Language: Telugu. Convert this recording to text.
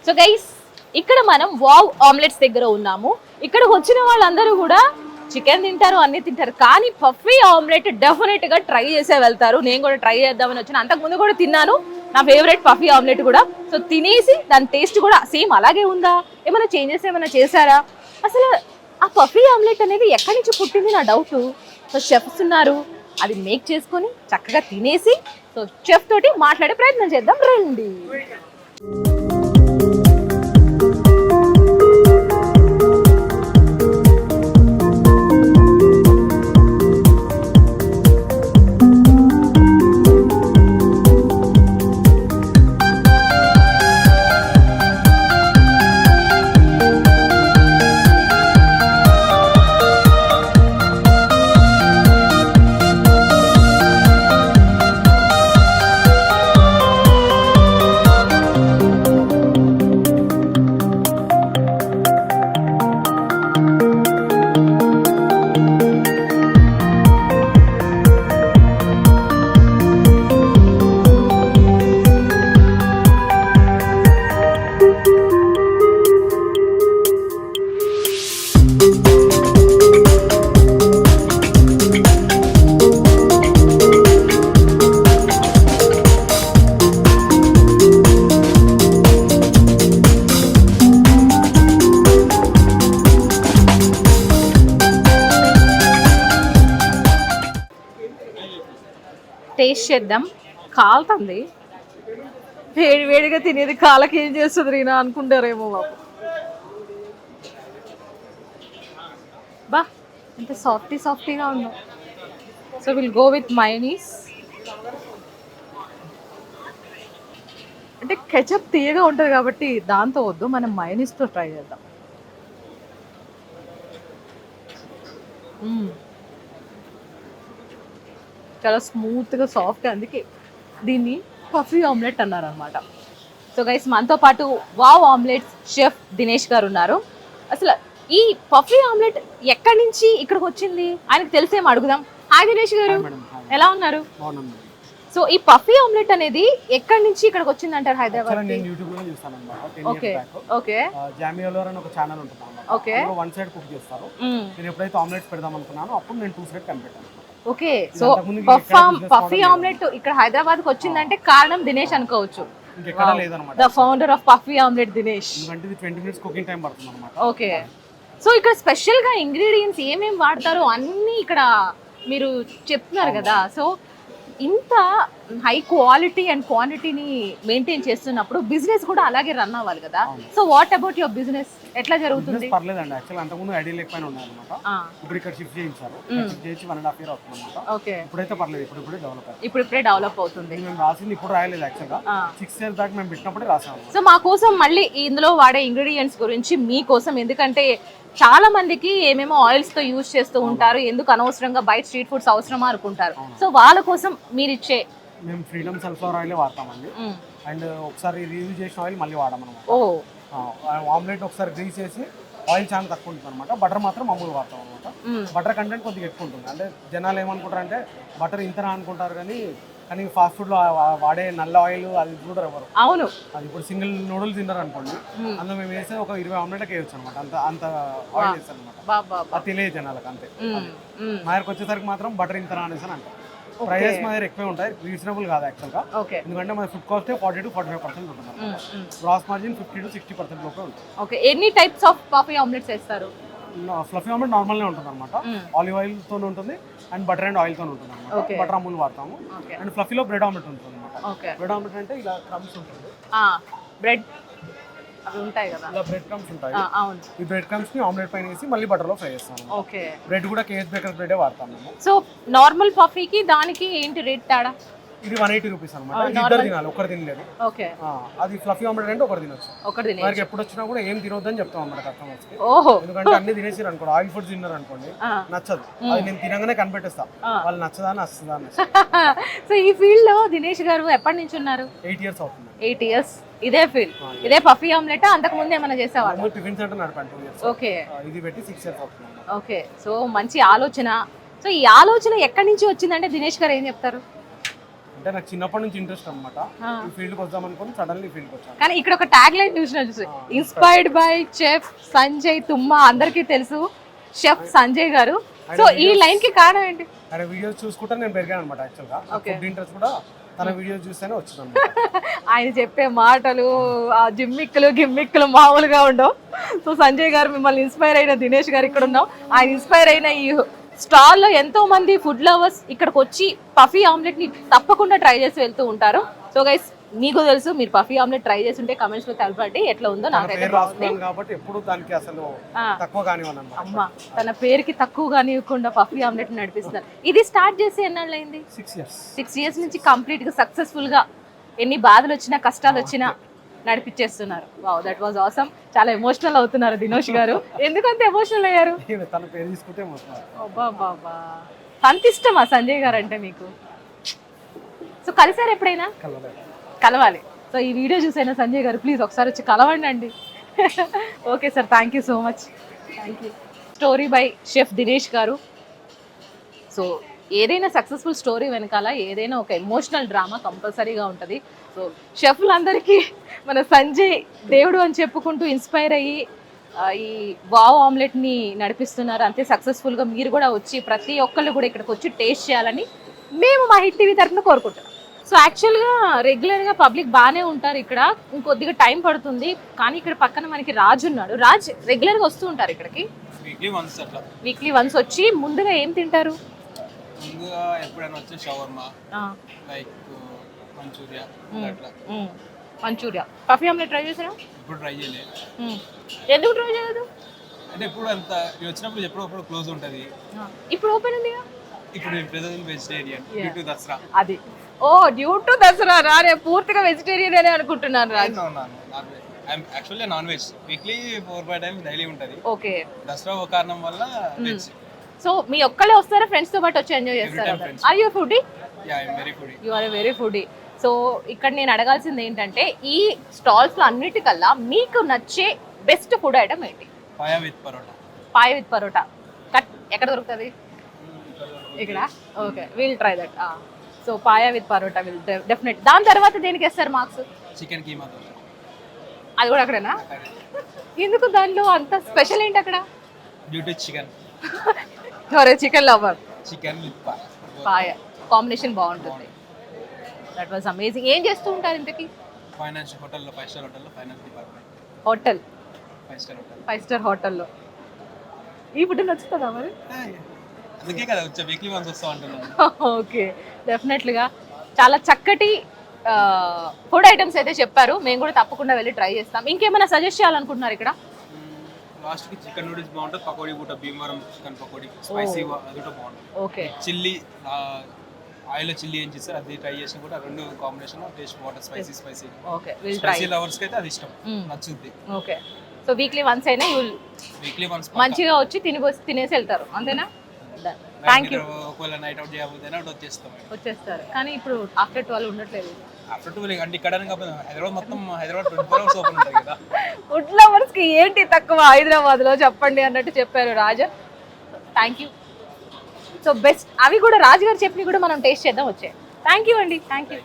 సో గైస్ ఇక్కడ మనం వావ్ ఆమ్లెట్స్ దగ్గర ఉన్నాము. ఇక్కడికి వచ్చిన వాళ్ళందరూ కూడా చికెన్ తింటారు, అన్ని తింటారు, కానీ పఫీ ఆమ్లెట్ డెఫినెట్ గా ట్రై చేసే వెళ్తారు. నేను కూడా ట్రై చేద్దామని వచ్చాను. అంతకుముందు కూడా తిన్నాను, నా ఫేవరెట్ పఫీ ఆమ్లెట్ కూడా. సో తినేసి దాని టేస్ట్ కూడా సేమ్ అలాగే ఉందా, ఏమైనా చేంజెస్ ఏమైనా చేశారా, అసలు ఆ పఫీ ఆమ్లెట్ అనేది ఎక్కడి నుంచి పుట్టింది నా డౌట్. సో షెఫ్స్ ఉన్నారు, అది మేక్ చేసుకొని చక్కగా తినేసి సో షెఫ్ తోటి మాట్లాడే ప్రయత్నం చేద్దాం రండి. టేస్ట్ చేద్దాం. కాలుతుంది, వేడి వేడిగా తినేది కాళ్ళకి ఏం చేస్తుంది రీనా అనుకుంటారేమో బాబు. బా ఎంత సాఫ్టీగా ఉందో. So will go with mayonnaise. అంటే కెచప్ తీయగా ఉంటుంది కాబట్టి దాంతో వద్దు, మనం మయోనీస్తో ట్రై చేద్దాం. చాలా స్మూత్గా సాఫ్ట్, అందుకే దీన్ని పఫీ ఆమ్లెట్ అన్నారనమాట. సో గైస్ మనతో పాటు వావ్ ఆమ్లెట్స్ షెఫ్ దినేష్ గారు ఉన్నారు. అసలు ఈ పఫీ ఆమ్లెట్ ఎక్కడి నుంచి ఇక్కడికి వచ్చింది ఆయనకు తెలిసేమో అడుగుదాం. హాయ్ దినేష్ గారు, ఎలా ఉన్నారు? సో ఈ పఫీ ఆమ్లెట్ అనేది ఎక్కడి నుంచి ఇక్కడికి వచ్చింది అంటారు? హైదరాబాద్. నేను యూట్యూబ్ లో చూస్తాను అన్నమాట. ఓకే ఓకే జామియాలో అని ఒక ఛానల్ ఉంటుంది అన్నమాట. ఓకే, వన్ సైడ్ కుక్ చేస్తారు. నేను ఎప్పుడైతే ఆమ్లెట్స్ పెడదాం అనుకున్నానో అప్పుడు నేను టూ సైడ్ కనిపెట్టాను. ఓకే, సో పఫీ ఆమ్లెట్ ఇక్కడ హైదరాబాద్ కి వచ్చిందంటే కారణం దినేష్ అనుకోవచ్చు. ఇంకెక్కడ లేదన్నమాట. The founder of puffy omelette Dinesh. ఎందుకంటే ఇది 20 minutes కుకింగ్ టైం పడుతుంది అన్నమాట. ఓకే, సో ఇక్కడ స్పెషల్ గా ఇంగ్రీడియంట్స్ ఏమేమి వాడతారో అన్ని ఇక్కడ మీరు చెప్తున్నారు కదా. సో ఇంత హై క్వాలిటీ అండ్ క్వాంటిటీని మెయింటైన్ చేస్తున్నప్పుడు బిజినెస్ కూడా అలాగే రన్ అవ్వాలి కదా. So what about your business, ఎట్లా జరుగుతుంది? పర్లేదండి, యాక్చువల్ అంతకుముందు ఐడియల్ ఎక్కువ ఉన్నాయన్నమాట. ఇప్పుడు ఇక్కడ షిఫ్ట్ చేయించారు, షిఫ్ట్ చేసి 1.5 year అవుతుంది అన్నమాట. ఓకే, ఇప్పుడైతే పర్లేదు, ఇప్పుడే డెవలప్ అవుతుంది. మేము రాసింది ఇప్పుడు రాయలేదు, యాక్చువల్ గా 6 years దాకా మేము పెట్టినప్పుడే రాసాము. సో మా కోసం మళ్ళీ ఇందులో వాడే ఇంగ్రీడియంట్స్ గురించి మీకోసం, ఎందుకంటే చాలా మందికి ఏమేమో ఆయిల్స్ తో యూజ్ చేస్తూ ఉంటారు, ఎందుకు అనవసరంగా బయట స్ట్రీట్ ఫుడ్స్ అవసరమా అనుకుంటారు. సో వాళ్ళ కోసం మీరు ఇచ్చే, మేము ఫ్రీడమ్ సన్ఫ్లవర్ ఆయిల్ వాడతామండి. అండ్ ఒకసారి రివ్యూ చేసిన ఆయిల్ మళ్ళీ వాడమన్నమాట. ఆమ్లెట్ ఒకసారి గ్రీస్ చేసి ఆయిల్ చాలా తక్కువ ఉంటుంది అనమాట. బటర్ మాత్రం మామూలు వాడతాం అనమాట. బటర్ కంటెంట్ కొద్దిగా ఎక్కువ ఉంటుంది. అంటే జనాలు ఏమనుకుంటారు అంటే బటర్ ఇంతనా అనుకుంటారు, కానీ ఫాస్ట్ ఫుడ్ లో వాడే నల్ల ఆయిల్ అది చూడరు ఎవరు. అవును, అది ఇప్పుడు సింగిల్ నూడిల్స్ తిన్నారు అనుకోండి, అందులో మేము వేసే ఒక 20 ఆమ్లెట్కి వేయచ్చు అనమాట. అంత ఆయిల్ వేస్తాను అనమాట. అది తెలియదు జనాలకు, అంతే. మా దగ్గరకు వచ్చేసరికి మాత్రం బటర్ ఇంతనా అనేసి అని అంటారు. ప్రైజెస్ మా దగ్గర ఎక్కువే ఉంటాయి, రీజనబుల్ కాదు యాక్చువల్ గా. ఎందుకంటే మన ఫుడ్ కాస్ట్ 40 to 45% ఉంటుంది. గ్రాస్ మార్జిన్ 50 to 60% లోపే ఉంటుంది. ఓకే, ఎన్ని టైప్స్ ఆఫ్ పఫీ ఆమ్లెట్స్ వేస్తారు? ఫ్లఫీ ఆమ్లెట్ నార్మల్ ఉంటుంది అనమాట. ఆలివ్ ఆయిల్ తో ఉంటుంది అండ్ బటర్ అండ్ ఆయిల్ తో ఉంటుంది అనమాట. బటర్ అమూల్ వాడతాము. అండ్ ఫ్లఫీలో బ్రెడ్ ఆమ్లెట్ ఉంటుంది అనమాట. బ్రెడ్ ఆమ్లెట్ అంటే ఇలా క్రమ్స్ ఉంటుంది, బ్రెడ్ అవి ఉంటాయి కదా, ఇలా బ్రెడ్ క్రమ్స్ ఉంటాయి. ఈ బ్రెడ్ క్రమ్స్ ని ఆమ్లెట్ పైన వేసి మళ్ళీ బటర్ లో ఫ్రై చేస్తాము. ఓకే, బ్రెడ్ కూడా కేఎస్ బేకర్ బ్రెడ్ వాడతాము మేము. సో నార్మల్ పఫీకి దానికి ఏంటి రేట్ తేడా? ఇది 180 రూపీస్ అనమాట. ఇద్దరు తినాలి, ఒకరు తినలేదు. ఓకే, అది ఫ్లఫీ ఆమ్లెట్ అంటే ఒకరు తినొచ్చు. వారికి ఎప్పుడు వచ్చినా కూడా ఏం తినొద్దని చెప్తాం అన్నమాట కస్టమర్స్ కి. ఎందుకంటే అన్ని తినేసారు అనుకోండి, ఆయిల్ ఫుడ్ తిన్నారు అనుకోండి, నచ్చదు. అది నేను తినగానే కనిపెట్టేస్తా, వాళ్ళు నచ్చదా నచ్చదా అని. సో ఈ ఫీల్డ్ లో దినేష్ గారు ఎప్పటి నుంచి ఉన్నారు? 8 years అవుతుంది. 8 years ఇదే ఫీల్డ్, ఇదే పఫీ ఆమ్లెట్. అంతకు ముందు ఏమైనా చేసేవాళ్ళు? టిఫిన్ సెంటర్ నడిపాను 2 years. ఓకే, ఇది పెట్టి 6 years అవుతుంది. ఓకే, సో మంచి ఆలోచన. సో ఈ ఆలోచన ఎక్కడి నుంచి వచ్చిందంటే దినేష్ గారు ఏం చెప్తారు? అంటే నాకు చిన్నప్పటి నుంచి ఇంట్రెస్ట్ అన్నమాట. ఈ ఫీల్డ్ కి వద్దాం అనుకుని సడన్లీ ఈ ఫీల్డ్ కి వచ్చాను. కానీ ఇక్కడ ఒక ట్యాగ్ లైన్ చూసి ఇన్స్పైర్డ్ బై చెఫ్ సంజయ్ తుమ్మా, అందరికీ తెలుసు షెఫ్ సంజయ్ గారు. సో ఈ లైన్ కి కారణం ఏంటి? ఆయన వీడియోస్ చూసుకుంటా నేను పెరిగాను అనమాట. యాక్చువల్ గా ఫుడ్ ఇంట్రెస్ట్ కూడా తన వీడియోస్ చూస్తేనే వచ్చింది. ఆయన చెప్పే మాటలు ఆ గిమ్మిక్కులు మామూలుగా ఉండవు. సో సంజయ్ గారు మిమ్మల్ని ఇన్స్పైర్ అయిన దినేష్ గారు ఇక్కడ ఉన్నాం. ఆయన ఇన్స్పైర్ అయిన ఈ స్టాల్ లో ఎంతో మంది ఫుడ్ లవర్స్ ఇక్కడికి వచ్చి పఫీ ఆమ్లెట్ ని తప్పకుండా ట్రై చేసి వెళ్తూ ఉంటారు. సో గైస్ మీకు తెలుసు, మీరు పఫీ ఆమ్లెట్ ట్రై చేసి ఉంటే కమెంట్స్ లో తెలపండి ఎట్లా ఉందో. నాకైతే కాబట్టి ఎప్పుడు దానికి అసలు తక్కువ కానివ్వను. అమ్మా తన పేరుకి తక్కువ కానివ్వకుండా పఫీ ఆమ్లెట్ నడిపిస్తున్నారు. ఇది స్టార్ట్ చేసి ఎన్నాళ్ళు అయింది? 6 years నుంచి కంప్లీట్ గా సక్సెస్ఫుల్ గా ఎన్ని బాధలు వచ్చినా కష్టాలు వచ్చినా నడిపించేస్తున్నారు. Wow, that was awesome. చాలా ఎమోషనల్ అవుతున్నారు దినేష్ గారు. ఎందుకంత ఎమోషనల్ అయ్యారు? తన పేరు తీసుకుంటే బాబా అంత ఇష్టమా సంజయ్ గారు అంటే మీకు? సో కలిసారు ఎప్పుడైనా? కలవాలి. సో ఈ వీడియో చూసైనా సంజయ్ గారు ప్లీజ్ ఒకసారి వచ్చి కలవండి అండి. Okay sir, thank you so much. Thank you. Story by chef Dinesh గారు. సో ఏదైనా సక్సెస్ఫుల్ స్టోరీ వెనకాల ఏదైనా ఒక ఎమోషనల్ డ్రామా కంపల్సరీగా ఉంటుంది. సో షెఫ్లందరికీ మన సంజయ్ దేవుడు అని చెప్పుకుంటూ ఇన్స్పైర్ అయ్యి ఈ వావ్ ఆమ్లెట్ని నడిపిస్తున్నారు. అంతే సక్సెస్ఫుల్గా మీరు కూడా వచ్చి ప్రతి ఒక్కళ్ళు కూడా ఇక్కడికి వచ్చి టేస్ట్ చేయాలని మేము మా హిట్ టీవీ తరఫున కోరుకుంటున్నాం. సో యాక్చువల్గా రెగ్యులర్గా పబ్లిక్ బాగానే ఉంటారు ఇక్కడ, ఇంకొద్దిగా టైం పడుతుంది. కానీ ఇక్కడ పక్కన మనకి రాజు ఉన్నాడు. రాజ్ రెగ్యులర్గా వస్తూ ఉంటారు ఇక్కడికి? వీక్లీ వన్స్ వచ్చి ముందుగా ఏం తింటారు? ముందుగా ఎప్పుడైనా వచ్చే shawarma, like Manchuria. Puffy omelette try చేసారా? ఇప్పుడు ట్రై చేయలేదు. ఎందుకు ట్రై చేయలేదు? అంటే ఎప్పుడు అంత వచ్చినప్పుడు ఎప్పుడప్పుడు క్లోజ్ ఉంటుంది. ఇప్పుడు ఓపెన్ ఉంది. ఇప్పుడు present vegetarian due to Dasara. అది డ్యూ టు దసరా రారే పూర్తిగా వెజిటేరియన్ అనే అనుకుంటున్నాను. Actually non veg weekly 4-5 times daily ఉంటుంది. ఓకే, దసరా ఒక కారణం వల్ల వెజ్. సో మీ ఒక్కళ్ళే వస్తారా? ఫ్రెండ్స్ తో పాటు వచ్చి ఎంజాయ్ చేస్తారా? Are you foodie? Yeah, I am very foodie. You are a very foodie. So ఇక్కడ నేను అడగాల్సింది ఏంటంటే ఈ స్టాల్స్ లో అన్నిటికల్లా మీకు నచ్చే బెస్ట్ ఫుడ్ ఐటమ్ ఏంటి? పాయ విత్ పరోటా. పాయ విత్ పరోటా ఎక్కడ దొరుకుతుంది? ఇక్కడ. Okay, will try that. So paya with paratha will definite. దాని తర్వాత దేనికి వేస్తారు మార్క్స్? చికెన్ కీమా. అది కూడా అక్కడేనా? ఎందుకు దానిలో అంత స్పెషల్ ఏంటి అక్కడ? Due to chicken. Chicken lover. Chicken with paya combination బాగుంటుంది. That was amazing. ఏం చేస్తూ ఉంటారు ఇంతకీ? ఫైనాన్స్ హోటల్లో, 5 star హోటల్లో finance department. Hotel 5 star hotel. 5 star హోటల్లో ఈ ఫుడ్ నచ్చుతుందా మరి? అందుకే కదా వచ్చే వీక్లీ వన్స్ వస్తా అంటున్నాను. ఓకే, డెఫినెట్లీగా చాలా చక్కటి ఫుడ్ ఐటమ్స్ అయితే చెప్పారు. మేము కూడా తప్పకుండా వెళ్ళి ట్రై చేస్తాం. ఇంకేమైనా సజెస్ట్ చేయాలనుకుంటున్నారు ఇక్కడ? లాస్ట్ కి చికెన్ నూడిల్స్ బాగుంటుంది, పకోడీ కూడా భీమవరం చికెన్ పకోడీ స్పైసీ అది కూడా బాగుంటుంది. ఓకే, చిల్లీ ఆయిల్ చిల్లీ ఏం చేస్తారు అది ట్రై చేసినా కూడా రెండు కాంబినేషన్ టేస్ట్ బాగుంటుంది. Spicy. Okay, will try. Spicy lovers కి అయితే అది ఇష్టం, నచ్చుద్ది. ఓకే, సో వీక్లీ వన్స్ అయినా వీక్లీ వన్స్ మంచిగా వచ్చి తినేసి వెళ్తారు అంతేనా? Thank you. ఒకవేళ నైట్ అవుట్ చేయకపోతే వచ్చేస్తారు. కానీ ఇప్పుడు ఆఫ్టర్ 12 ఉండట్లేదు. ఆఫ్టర్ 12 అంటే ఇక్కడ హైదరాబాద్ మొత్తం 24 hours ఓపెన్ ఉంటుంది కదా. ఫుడ్ లవర్స్ కి ఏంటి తక్కువ హైదరాబాద్ లో చెప్పండి అన్నట్టు చెప్పారు Raju. Thank you. So best అవి కూడా రాజు గారు చెప్పి కూడా మనం టేస్ట్ చేద్దాం వచ్చే. థ్యాంక్ యూ అండి. Thank you.